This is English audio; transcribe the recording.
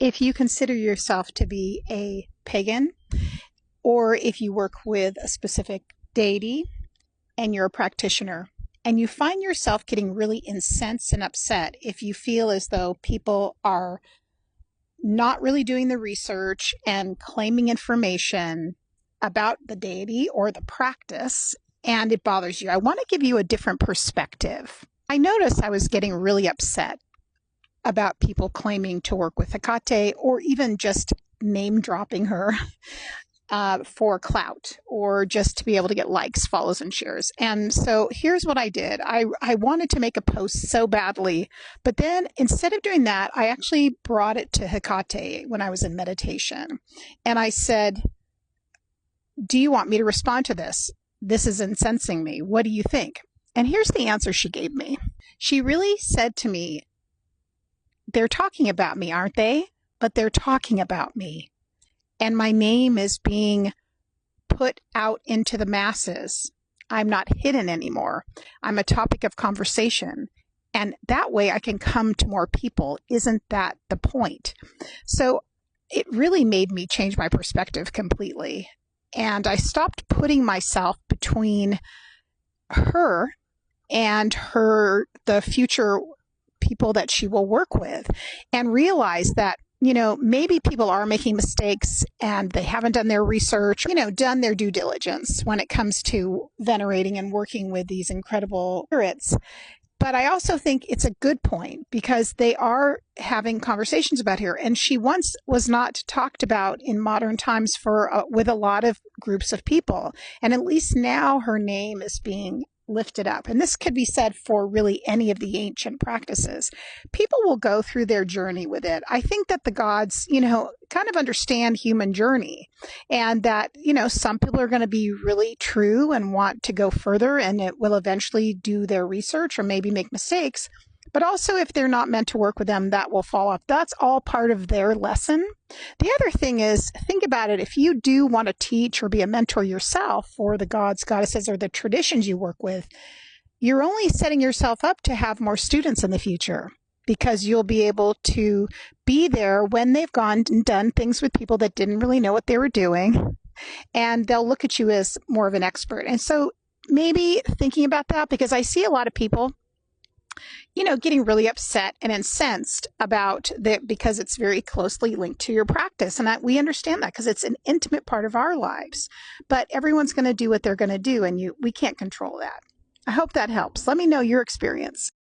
If you consider yourself to be a pagan, or if you work with a specific deity and you're a practitioner, and you find yourself getting really incensed and upset if you feel as though people are not really doing the research and claiming information about the deity or the practice, and it bothers you, I want to give you a different perspective. I noticed I was getting really upset about people claiming to work with Hecate, or even just name dropping her for clout, or just to be able to get likes, follows, and shares. And so here's what I did. I wanted to make a post so badly, but then instead of doing that, I actually brought it to Hecate when I was in meditation. And I said, do you want me to respond to this? This is incensing me. What do you think? And here's the answer she gave me. She really said to me, they're talking about me, aren't they? But they're talking about me. And my name is being put out into the masses. I'm not hidden anymore. I'm a topic of conversation. And that way I can come to more people. Isn't that the point? So it really made me change my perspective completely. And I stopped putting myself between her and the future people that she will work with, and realize that, maybe people are making mistakes and they haven't done their research, done their due diligence when it comes to venerating and working with these incredible spirits. But I also think it's a good point, because they are having conversations about her. And she once was not talked about in modern times with a lot of groups of people. And at least now her name is being lifted up. And this could be said for really any of the ancient practices. People will go through their journey with it. I think that the gods, kind of understand human journey, and that, some people are going to be really true and want to go further, and it will eventually do their research or maybe make mistakes. But also, if they're not meant to work with them, that will fall off. That's all part of their lesson. The other thing is, think about it. If you do want to teach or be a mentor yourself for the gods, goddesses, or the traditions you work with, you're only setting yourself up to have more students in the future, because you'll be able to be there when they've gone and done things with people that didn't really know what they were doing, and they'll look at you as more of an expert. And so maybe thinking about that, because I see a lot of people getting really upset and incensed about that, because it's very closely linked to your practice. And we understand that, because it's an intimate part of our lives. But everyone's going to do what they're going to do, and we can't control that. I hope that helps. Let me know your experience.